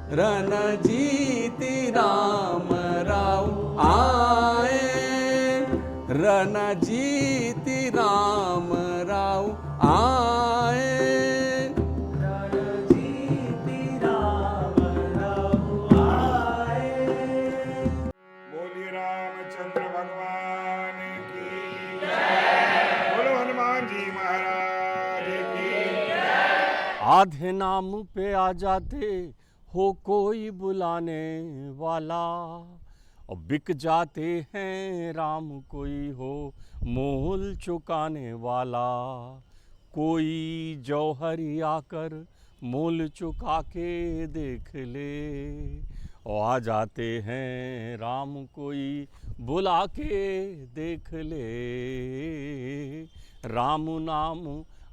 रणजीति राम राव आए, रणजीति राम राव आए, रणजीति राम राव आए। बोलिए रामचंद्र भगवान की जय। बोलो हनुमान जी महाराज की जय। आधे नाम पे आ जाते हो कोई बुलाने वाला, और बिक जाते हैं राम कोई हो मोल चुकाने वाला। कोई जौहरी आकर मोल चुका के देख ले, और आ जाते हैं राम कोई बुला के देख ले। राम नाम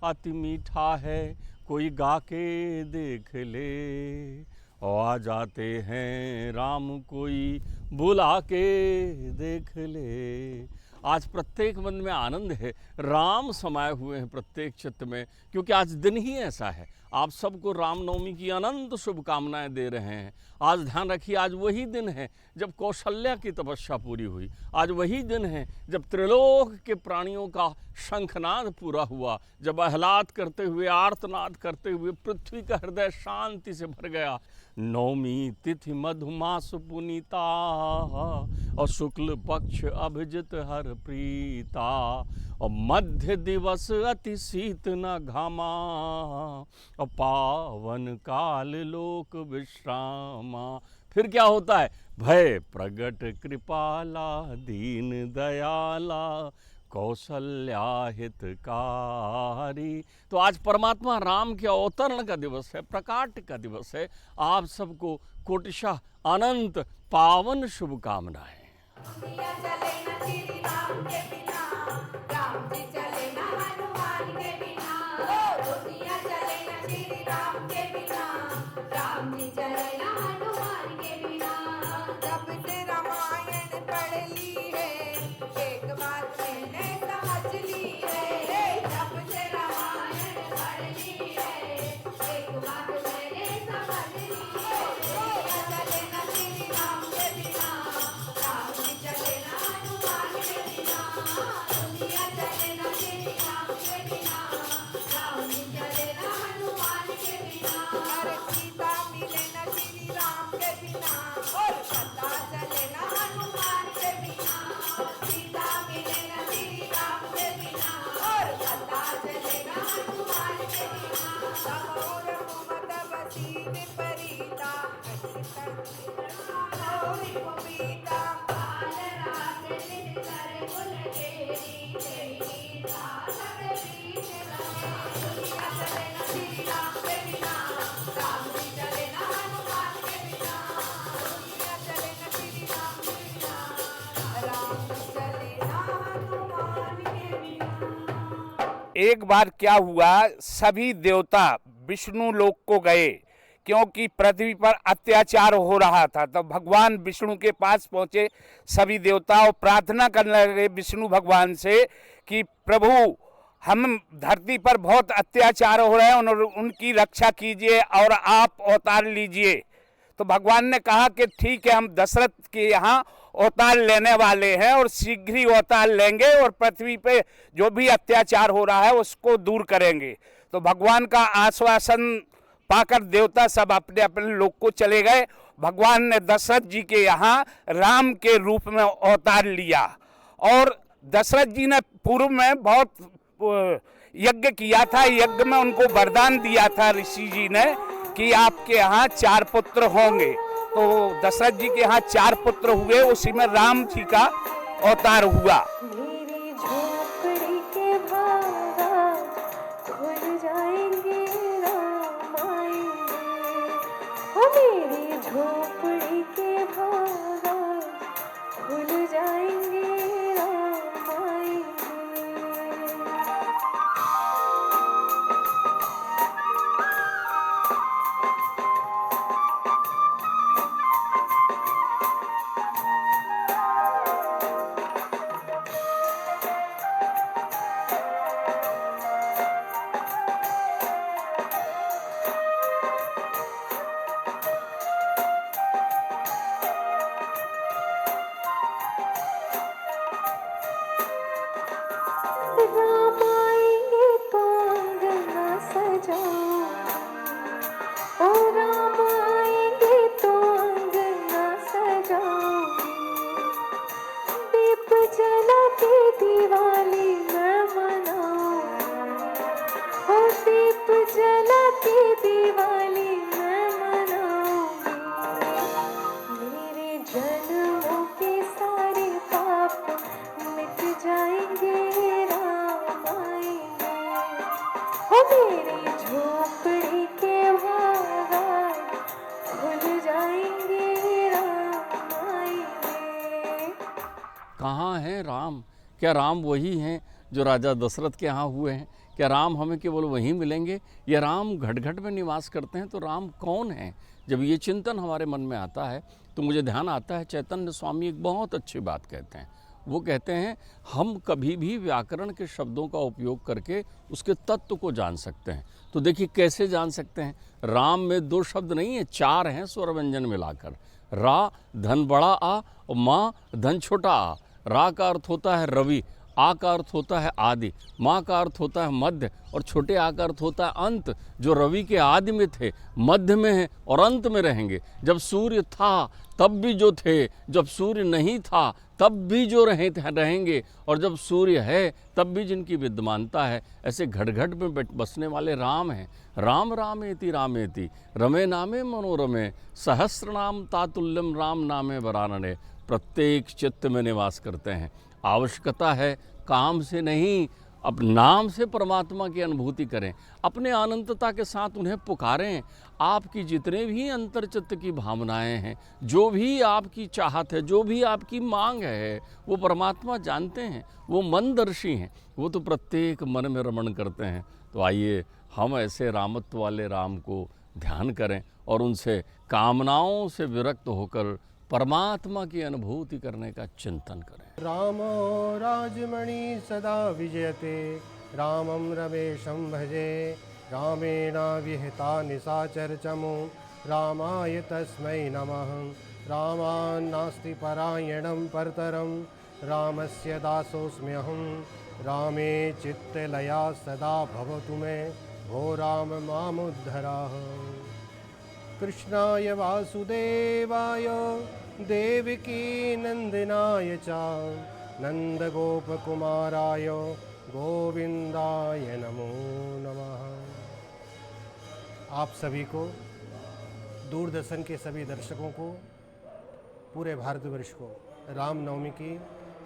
अति मीठा है कोई गा के देख ले, और आ जाते हैं राम कोई बुला के देख ले। आज प्रत्येक मन में आनंद है, राम समाये हुए हैं प्रत्येक चित्त में, क्योंकि आज दिन ही ऐसा है। आप सबको रामनवमी की अनंत शुभकामनाएं दे रहे हैं। आज ध्यान रखिए, आज वही दिन है जब कौशल्या की तपस्या पूरी हुई। आज वही दिन है जब त्रिलोक के प्राणियों का शंखनाद पूरा हुआ, जब आह्लाद करते हुए, आर्तनाद करते हुए पृथ्वी का हृदय शांति से भर गया। नवमी तिथि मधुमास पुनीता, और शुक्ल पक्ष अभिजित हर प्रीता, और मध्य दिवस अति शीत न घामा, और पावन काल लोक विश्रामा। फिर क्या होता है? भय प्रगट कृपाला दीन दयाला कौशल्या हितकारी। तो आज परमात्मा राम के अवतरण का दिवस है, प्रकाट का दिवस है। आप सबको कोटिशः अनंत पावन शुभकामनाएं। एक बार क्या हुआ, सभी देवता विष्णु लोक को गए, क्योंकि पृथ्वी पर अत्याचार हो रहा था। तो भगवान विष्णु के पास पहुंचे सभी देवता और प्रार्थना करने लगे विष्णु भगवान से कि प्रभु, हम धरती पर बहुत अत्याचार हो रहे हैं, उनकी रक्षा कीजिए और आप अवतार लीजिए। तो भगवान ने कहा कि ठीक है, हम दशरथ के यहाँ अवतार लेने वाले हैं और शीघ्र ही अवतार लेंगे और पृथ्वी पे जो भी अत्याचार हो रहा है उसको दूर करेंगे। तो भगवान का आश्वासन पाकर देवता सब अपने अपने लोक को चले गए। भगवान ने दशरथ जी के यहाँ राम के रूप में अवतार लिया, और दशरथ जी ने पूर्व में बहुत यज्ञ किया था। यज्ञ में उनको वरदान दिया था ऋषि जी ने कि आपके यहाँ 4 पुत्र होंगे। तो दशरथ जी के यहाँ 4 पुत्र हुए, उसी में राम जी का अवतार हुआ। मेरी झोपड़ी के भागा खुल जाएंगे, राम आएंगे। हो मेरी झोपड़ी के भागा खुल जाएंगे, राम आएंगे। कहाँ हैं राम? क्या राम वही हैं जो राजा दशरथ के यहाँ हुए हैं? क्या राम हमें केवल वहीं मिलेंगे या राम घट घट में निवास करते हैं? तो राम कौन है? जब ये चिंतन हमारे मन में आता है तो मुझे ध्यान आता है चैतन्य स्वामी एक बहुत अच्छी बात कहते हैं। वो कहते हैं हम कभी भी व्याकरण के शब्दों का उपयोग करके उसके तत्व को जान सकते हैं। तो देखिए कैसे जान सकते हैं? राम में 2 शब्द नहीं है, 4 हैं स्वर व्यंजन मिलाकर। रा धन बड़ा आ और माँ धन छोटा आ। रा का अर्थ होता है रवि, आ का अर्थ होता है आदि, माँ का अर्थ होता है मध्य और छोटे आ का अर्थ होता है अंत। जो रवि के आदि में थे, मध्य में हैं और अंत में रहेंगे। जब सूर्य था तब भी जो थे, जब सूर्य नहीं था तब भी जो रहेंगे, और जब सूर्य है तब भी जिनकी विद्यमानता है। ऐसे घट घट में बसने वाले राम हैं। राम रामेति रामेति रमे नामे मनोरमे सहस्र नाम तातुल्यम राम नामे वरानने। प्रत्येक चित्त में निवास करते हैं। आवश्यकता है काम से नहीं, अब नाम से परमात्मा की अनुभूति करें, अपने अनंतता के साथ उन्हें पुकारें। आपकी जितने भी अंतर्चित्त की भावनाएं हैं, जो भी आपकी चाहत है, जो भी आपकी मांग है, वो परमात्मा जानते हैं, वो मनदर्शी हैं, वो तो प्रत्येक मन में रमण करते हैं। तो आइए हम ऐसे रामत्व वाले राम को ध्यान करें और उनसे कामनाओं से विरक्त होकर परमात्मा की अनुभूति करने का चिंतन करें। रामो राजमणि सदा विजयते, रामं रमेशं भजे, रामेण विहिता निशाचर चमु, रामाय तस्मै नमः। रामान्नास्ति परायणं परतरं, रामस्य दासोऽस्म्यहं। रामे चित्तलया सदा भवतु मे, भो राम मामुद्धरः। कृष्णाय वासुदेवाय देवकी नंदनाय च, नंदगोपकुमाराय गोविंदाय नमो नमः। आप सभी को, दूरदर्शन के सभी दर्शकों को, पूरे भारतवर्ष को रामनवमी की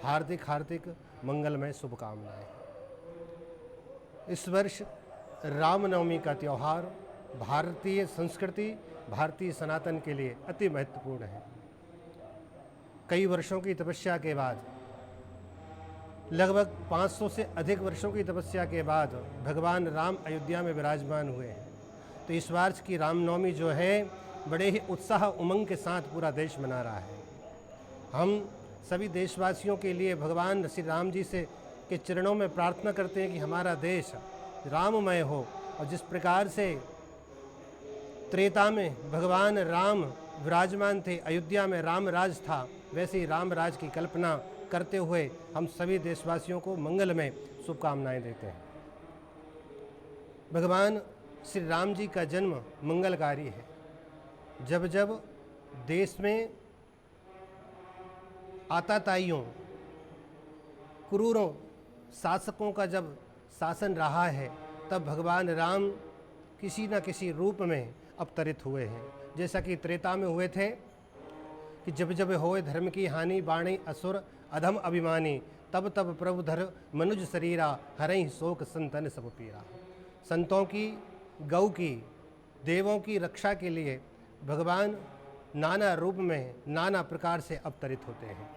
हार्दिक हार्दिक मंगलमय शुभकामनाएं। इस वर्ष रामनवमी का त्यौहार भारतीय संस्कृति, भारतीय सनातन के लिए अति महत्वपूर्ण है। कई वर्षों की तपस्या के बाद, लगभग 500 से अधिक वर्षों की तपस्या के बाद भगवान राम अयोध्या में विराजमान हुए हैं। तो इस वर्ष की रामनवमी जो है बड़े ही उत्साह उमंग के साथ पूरा देश मना रहा है। हम सभी देशवासियों के लिए भगवान श्री राम जी से के चरणों में प्रार्थना करते हैं कि हमारा देश राममय हो, और जिस प्रकार से त्रेता में भगवान राम विराजमान थे, अयोध्या में राम राज था, वैसे ही राम राज की कल्पना करते हुए हम सभी देशवासियों को मंगलमय शुभकामनाएं देते हैं। भगवान श्री राम जी का जन्म मंगलकारी है। जब जब देश में आताताइयों, क्रूरों, शासकों का जब शासन रहा है, तब भगवान राम किसी न किसी रूप में अवतरित हुए हैं। जैसा कि त्रेता में हुए थे कि जब जब होए धर्म की हानि, बाणी असुर अधम अभिमानी, तब तब प्रभु धर मनुज शरीरा, हरहि शोक संतन सब पीरा। संतों की, गौ की, देवों की रक्षा के लिए भगवान नाना रूप में, नाना प्रकार से अवतरित होते हैं।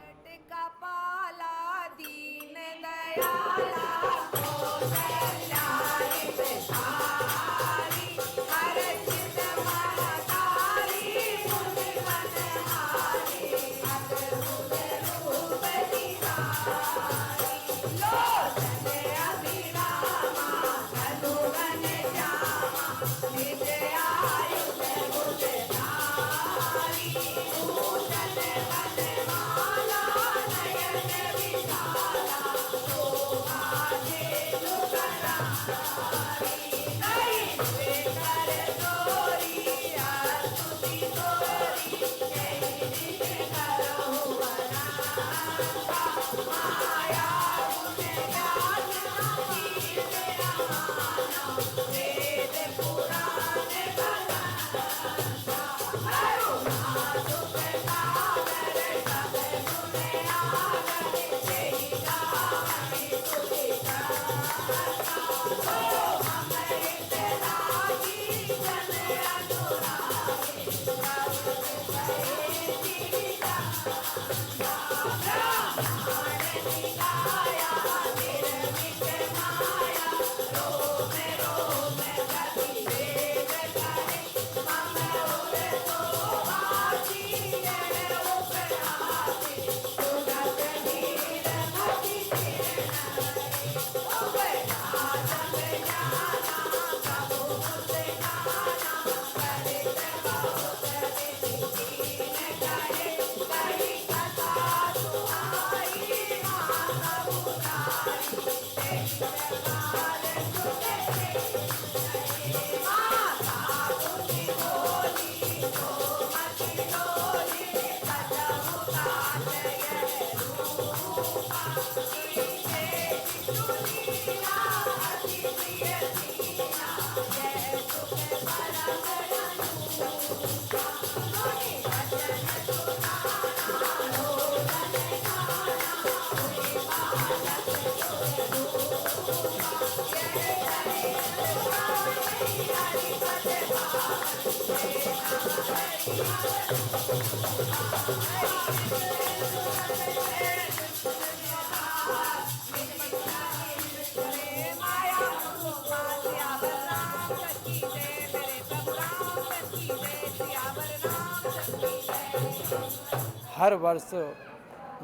हर वर्ष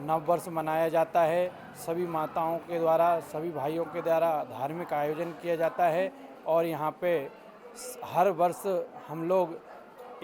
नव वर्ष मनाया जाता है। सभी माताओं के द्वारा, सभी भाइयों के द्वारा धार्मिक आयोजन किया जाता है और यहाँ पे हर वर्ष हम लोग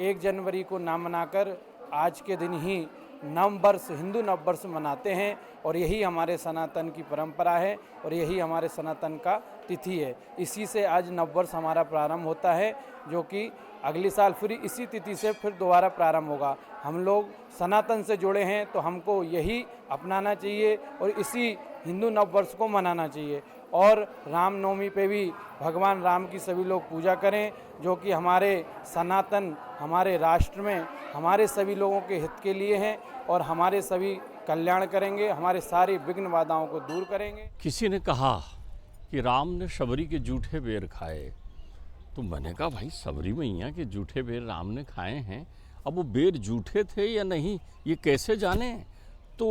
1 जनवरी को ना मनाकर आज के दिन ही नव वर्ष, हिंदू नव वर्ष मनाते हैं और यही हमारे सनातन की परंपरा है और यही हमारे सनातन का तिथि है। इसी से आज नव वर्ष हमारा प्रारंभ होता है, जो कि अगले साल फिर इसी तिथि से फिर दोबारा प्रारंभ होगा। हम लोग सनातन से जुड़े हैं तो हमको यही अपनाना चाहिए और इसी हिंदू नव वर्ष को मनाना चाहिए। और रामनवमी पे भी भगवान राम की सभी लोग पूजा करें, जो कि हमारे सनातन, हमारे राष्ट्र में हमारे सभी लोगों के हित के लिए हैं और हमारे सभी कल्याण करेंगे, हमारे सारे विघ्न बाधाओं को दूर करेंगे। किसी ने कहा कि राम ने शबरी के जूठे बेर खाए, तो मैंने कहा भाई शबरी मैया के जूठे बेर राम ने खाए हैं, अब वो बेर जूठे थे या नहीं ये कैसे जाने। तो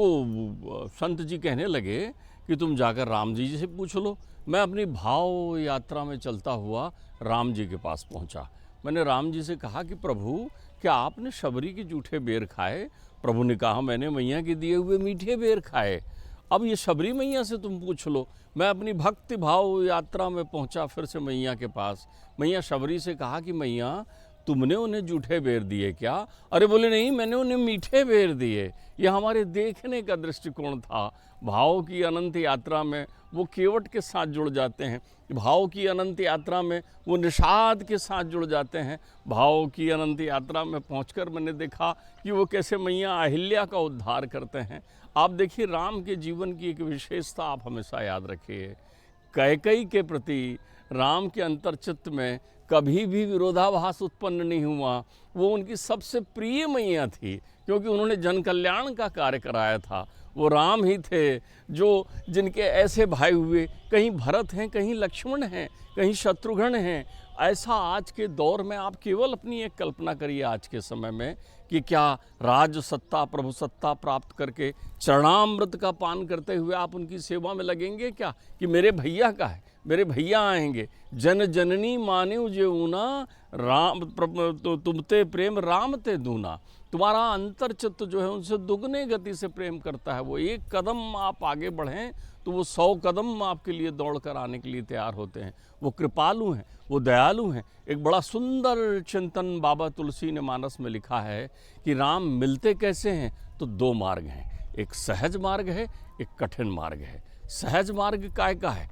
संत जी कहने लगे कि तुम जाकर राम जी से पूछ लो। मैं अपनी भाव यात्रा में चलता हुआ राम जी के पास पहुंचा। मैंने राम जी से कहा कि प्रभु क्या आपने शबरी के जूठे बेर खाए। प्रभु ने कहा मैंने मैया के दिए हुए मीठे बेर खाए। अब ये शबरी मैया से तुम पूछ लो। मैं अपनी भक्ति भाव यात्रा में पहुंचा फिर से मैया के पास। मैया शबरी से कहा कि मैया तुमने उन्हें जूठे बेर दिए क्या। अरे बोले नहीं, मैंने उन्हें मीठे बेर दिए। यह हमारे देखने का दृष्टिकोण था। भाव की अनंत यात्रा में वो केवट के साथ जुड़ जाते हैं, भाव की अनंत यात्रा में वो निषाद के साथ जुड़ जाते हैं। भाव की अनंत यात्रा में पहुंचकर मैंने देखा कि वो कैसे मैया अहिल्या का उद्धार करते हैं। आप देखिए राम के जीवन की एक विशेषता आप हमेशा याद रखिए। कैकेयी के प्रति राम के अंतर्चित्त में कभी भी विरोधाभास उत्पन्न नहीं हुआ। वो उनकी सबसे प्रिय मैया थी, क्योंकि उन्होंने जन कल्याण का कार्य कराया था। वो राम ही थे जो जिनके ऐसे भाई हुए, कहीं भरत हैं, कहीं लक्ष्मण हैं, कहीं शत्रुघ्न हैं। ऐसा आज के दौर में आप केवल अपनी एक कल्पना करिए आज के समय में कि क्या राज सत्ता, प्रभु सत्ता प्राप्त करके चरणामृत का पान करते हुए आप उनकी सेवा में लगेंगे क्या कि मेरे भैया का है, मेरे भैया आएंगे। जन जननी मान्यो जे ऊना, राम तो तुमते प्रेम राम ते दूना। तुम्हारा अंतर्चित्त जो है उनसे दुगने गति से प्रेम करता है। वो एक कदम आप आगे बढ़ें तो वो 100 कदम आपके लिए दौड़ कर आने के लिए तैयार होते हैं। वो कृपालु हैं, वो दयालु हैं। एक बड़ा सुंदर चिंतन बाबा तुलसी ने मानस में लिखा है कि राम मिलते कैसे हैं, तो 2 मार्ग हैं, एक सहज मार्ग है, एक कठिन मार्ग है। सहज मार्ग काय का है,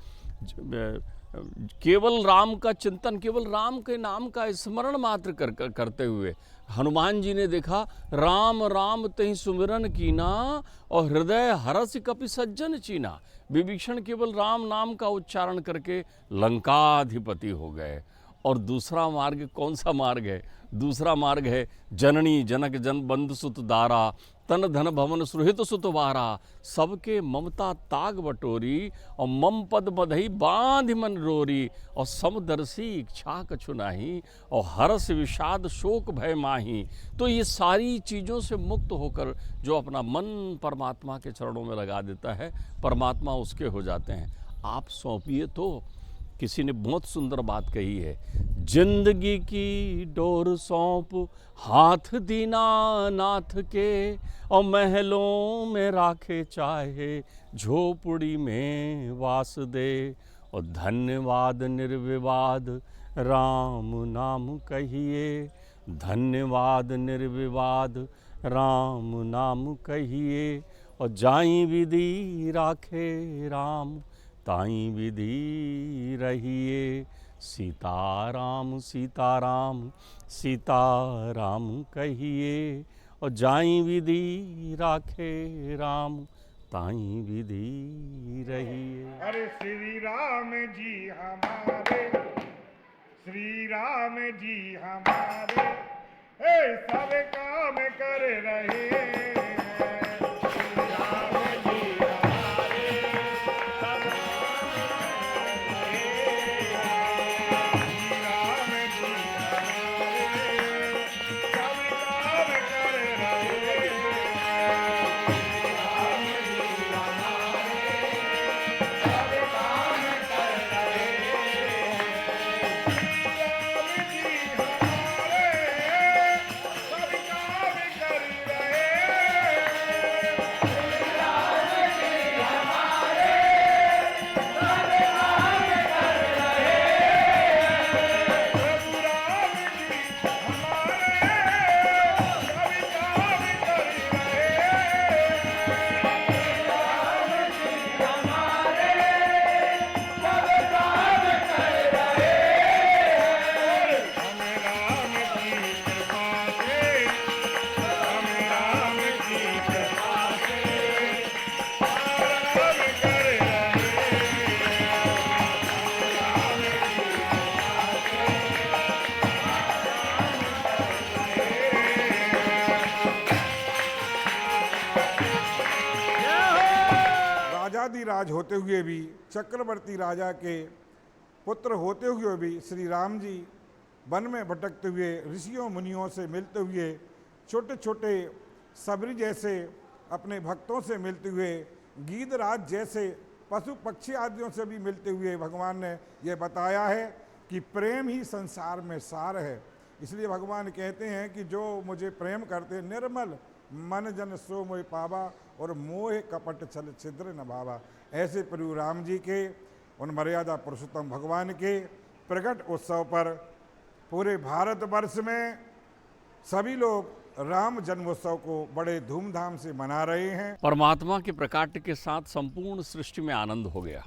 केवल राम का चिंतन, केवल राम के नाम का स्मरण मात्र करते हुए। हनुमान जी ने देखा राम राम तहि सुमिरन कीना और हृदय हरस कपि सज्जन चीना। विभीषण केवल राम नाम का उच्चारण करके लंकाधिपति हो गए। और दूसरा मार्ग कौन सा मार्ग है? दूसरा मार्ग है जननी जनक जन बंधु सुत दारा, तन धन भवन सुहृत सुत वारा, सबके ममता ताग बटोरी और मम पद बधई बांध मन रोरी, और समदर्शी इच्छा कछु नाही और हर्ष विषाद शोक भय माही। तो ये सारी चीज़ों से मुक्त होकर जो अपना मन परमात्मा के चरणों में लगा देता है, परमात्मा उसके हो जाते हैं। आप सौंपिए तो। किसी ने बहुत सुंदर बात कही है, जिंदगी की डोर सौंप हाथ दीना नाथ के, और महलों में राखे चाहे झोपड़ी में वास दे, और धन्यवाद निर्विवाद राम नाम कहिए, धन्यवाद निर्विवाद राम नाम कहिए, और जाई विधि राखे राम ताई विधि रहिए। सीताराम सीताराम सीताराम कहिए, और जाई विधि राखे राम ताई विधि रहिए। अरे श्री राम जी हमारे, श्री राम जी हमारे, हे सब काम कर रहे हैं। राम जी हमारे सब काम कर रहे हैं। राम जी हमारे सब काम कर रहे हैं। राम जी हमारे सब काम कर रहे हैं। राम जी हमारे सब काम कर रहे प्रभु राम जी हमारे सब काम कर हम राम की कृपा से, हम राम की कृपा से आराम कर राजाधिराज होते हुए भी, चक्रवर्ती राजा के पुत्र होते हुए भी श्री राम जी वन में भटकते हुए, ऋषियों मुनियों से मिलते हुए, छोटे छोटे सबरी जैसे अपने भक्तों से मिलते हुए, गीधराज जैसे पशु पक्षी आदियों से भी मिलते हुए भगवान ने यह बताया है कि प्रेम ही संसार में सार है। इसलिए भगवान कहते हैं कि जो मुझे प्रेम करते, निर्मल मन जन सो मोह पावा और मोह कपट छल छिद्र न भावा। ऐसे प्रभु राम जी के, उन मर्यादा पुरुषोत्तम भगवान के प्रकट उत्सव पर पूरे भारतवर्ष में सभी लोग राम जन्मोत्सव को बड़े धूमधाम से मना रहे हैं। परमात्मा के प्रकाट्य के साथ संपूर्ण सृष्टि में आनंद हो गया।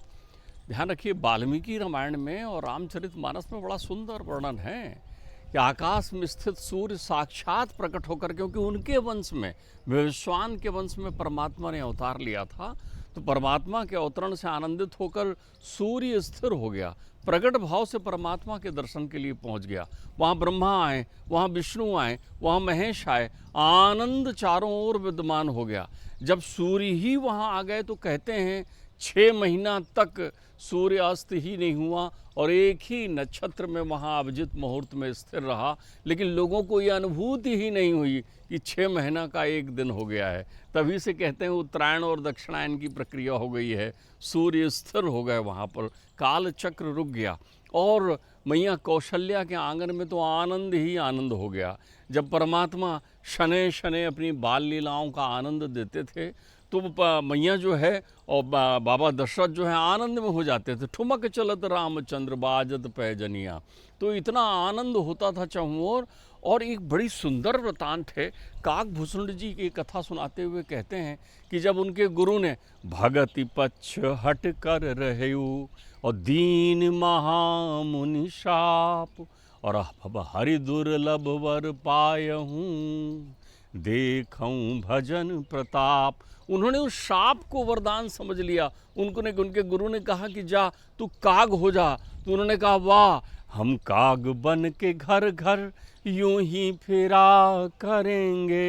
ध्यान रखिए, वाल्मीकि रामायण में और रामचरितमानस में बड़ा सुंदर वर्णन है कि आकाश में स्थित सूर्य साक्षात प्रकट होकर, क्योंकि उनके वंश में, विश्वान के वंश में परमात्मा ने अवतार लिया था, तो परमात्मा के अवतरण से आनंदित होकर सूर्य स्थिर हो गया, प्रकट भाव से परमात्मा के दर्शन के लिए पहुंच गया। वहाँ ब्रह्मा आए, वहाँ विष्णु आए, वहाँ महेश आए, आनंद चारों ओर विद्यमान हो गया। जब सूर्य ही वहाँ आ गए तो कहते हैं 6 महीना तक सूर्य अस्त ही नहीं हुआ और एक ही नक्षत्र में वहाँ अभिजित मुहूर्त में स्थिर रहा, लेकिन लोगों को ये अनुभूति ही नहीं हुई कि 6 महीना का एक दिन हो गया है। तभी से कहते हैं उत्तरायण और दक्षिणायन की प्रक्रिया हो गई है। सूर्य स्थिर हो गए वहाँ पर, काल चक्र रुक गया और मैया कौशल्या के आंगन में तो आनंद ही आनंद हो गया। जब परमात्मा शनै शनै अपनी बाल लीलाओं का आनंद देते थे तो मैया जो है और बाबा दशरथ जो है आनंद में हो जाते थे। ठुमक चलत रामचंद्र बाजत पैजनिया, तो इतना आनंद होता था चारों ओर। और एक बड़ी सुंदर वृतांत है, काकभूषण जी की कथा सुनाते हुए कहते हैं कि जब उनके गुरु ने भगति पक्ष हट कर रहयु और दीन महामुनि शाप और अब हरि दुर्लभ वर पायहूँ देखऊं भजन प्रताप, उन्होंने उस शाप को वरदान समझ लिया। उनके गुरु ने कहा कि जा तू काग हो जा, तो उन्होंने कहा वाह, हम काग बन के घर घर यूं ही फिरा करेंगे,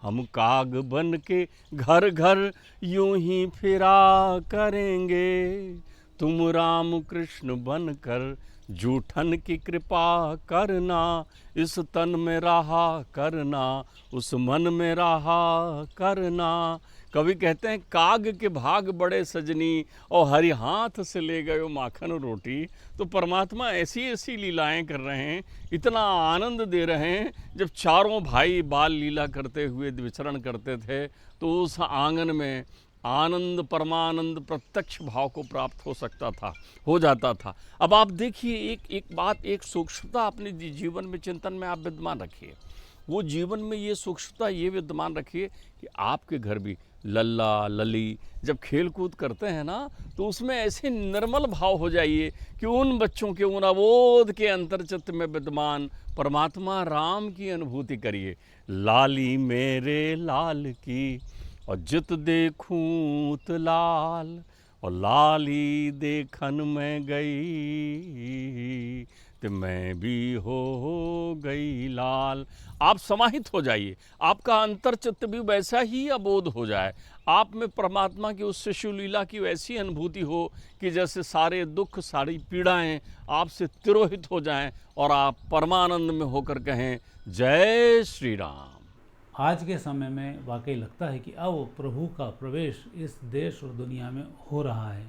हम काग बन के घर घर यूं ही फिरा करेंगे, तुम राम कृष्ण बन कर जूठन की कृपा करना, इस तन में रहा करना, उस मन में रहा करना। कवि कहते हैं काग के भाग बड़े सजनी और हरि हाथ से ले गए माखन रोटी। तो परमात्मा ऐसी ऐसी लीलाएं कर रहे हैं, इतना आनंद दे रहे हैं। जब चारों भाई बाल लीला करते हुए विचरण करते थे तो उस आंगन में आनंद, परमानंद, प्रत्यक्ष भाव को प्राप्त हो सकता था, हो जाता था। अब आप देखिए एक बात, एक सूक्ष्मता अपने जीवन में, चिंतन में आप विद्यमान रखिए। वो जीवन में ये सूक्ष्मता ये विद्यमान रखिए कि आपके घर भी लल्ला लली जब खेल कूद करते हैं ना, तो उसमें ऐसे निर्मल भाव हो जाइए कि उन बच्चों के, उन अबोध के अंतर्चित्त में विद्यमान परमात्मा राम की अनुभूति करिए। लाली मेरे लाल की और जित देखूं त लाल, और लाली देखन में गई, कि मैं भी हो गई लाल। आप समाहित हो जाइए, आपका अंतर्चित्त भी वैसा ही अबोध हो जाए, आप में परमात्मा की उस शिशु लीला की वैसी अनुभूति हो कि जैसे सारे दुख सारी पीड़ाएं आपसे तिरोहित हो जाएं और आप परमानंद में होकर कहें जय श्री राम। आज के समय में वाकई लगता है कि अब प्रभु का प्रवेश इस देश और दुनिया में हो रहा है,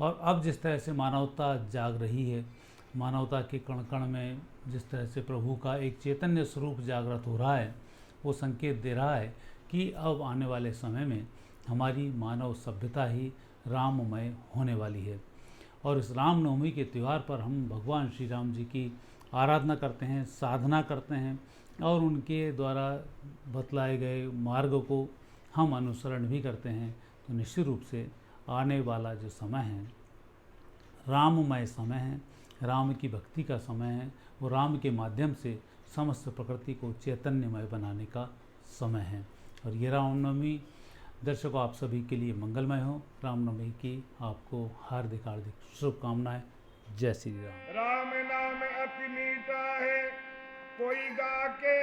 और अब जिस तरह से मानवता जाग रही है, मानवता के कण कण में जिस तरह से प्रभु का एक चैतन्य स्वरूप जागृत हो रहा है, वो संकेत दे रहा है कि अब आने वाले समय में हमारी मानव सभ्यता ही राममय होने वाली है। और इस रामनवमी के त्यौहार पर हम भगवान श्री राम जी की आराधना करते हैं, साधना करते हैं, और उनके द्वारा बतलाए गए मार्ग को हम अनुसरण भी करते हैं। तो निश्चित रूप से आने वाला जो समय है राममय समय है, राम की भक्ति का समय है, वो राम के माध्यम से समस्त प्रकृति को चैतन्यमय बनाने का समय है। और ये रामनवमी दर्शकों आप सभी के लिए मंगलमय हो। रामनवमी की आपको हार्दिक हार्दिक शुभकामनाएं। जय श्री राम। राम नाम अति मीठा है, कोई गा के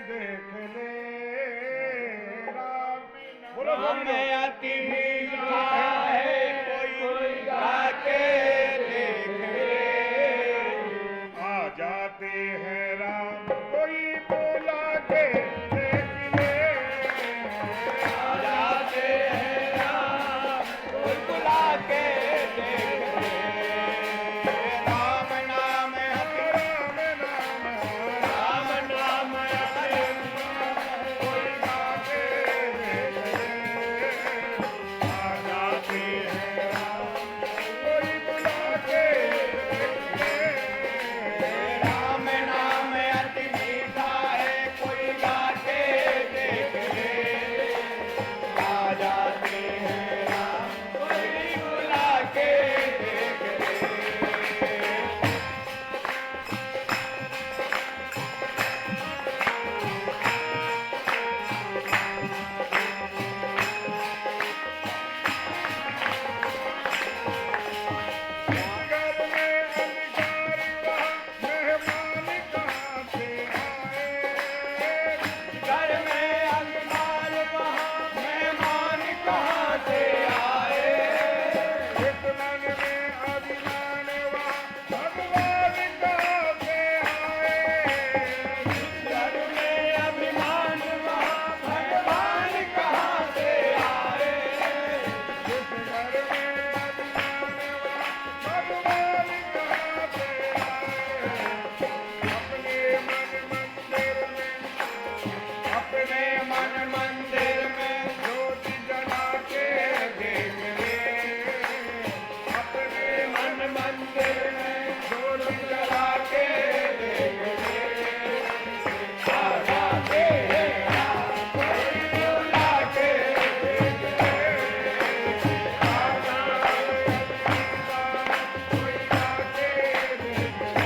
देख ले। राम बोलो अति मीठा है, कोई गा के देख ले। आ जाते हैं राम, कोई बोला के देख ले। आ जाते हैं राम, कोई बुला के देख ले। राम नाम अति राम नाम कोई गा के देख ले। आ जाते हैं राम, कोई बुला के देख ले। राम नाम अति मीठा है, कोई गा के देख ले। आ जाते हैं राम, कोई बुला के देख ले। घर में अंधकार वहाँ मेहमान कहाँ से आए। घर में अंधकार वहाँ मेहमान कहाँ से आए। इस मन में अभिमान वहाँ भगवान कहाँ से आए। घर में अभिमान वहाँ भगवान कहाँ से आए। इस घर में अभिमान वहाँ भगवान कहाँ से आए। अपने मन मंदिर में ज्योति जला के देख ले। अपने मन मंदिर में ज्योति जला के देख ले। आ जाते हैं राम, कोई बुला के देख ले। आ जाते हैं राम, कोई जाके देख ले।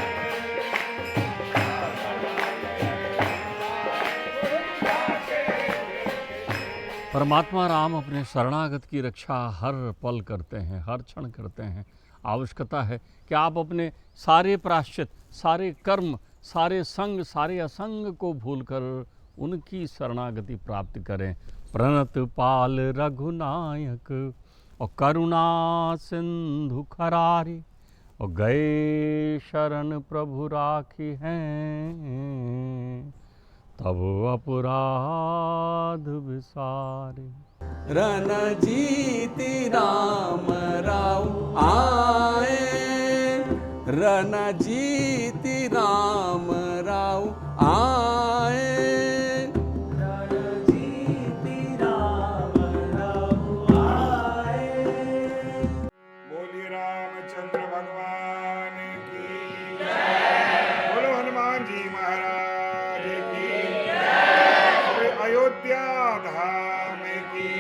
परमात्मा राम अपने शरणागत की रक्षा हर पल करते हैं, हर क्षण करते हैं। आवश्यकता है कि आप अपने सारे प्रायश्चित, सारे कर्म, सारे संग, सारे असंग को भूलकर उनकी शरणागति प्राप्त करें। प्रणत पाल रघुनायक और करुणा सिंधु खरारी, और गए शरण प्रभु राखी हैं, तब अपराध विसारे। रणजीति राम राव आए, रणजीति राम राव आए। रणजीति राम राव आए। बोली रामचंद्र भगवान की जय। बोलो हनुमान जी महाराज की जय। बोले अयोध्या धाम की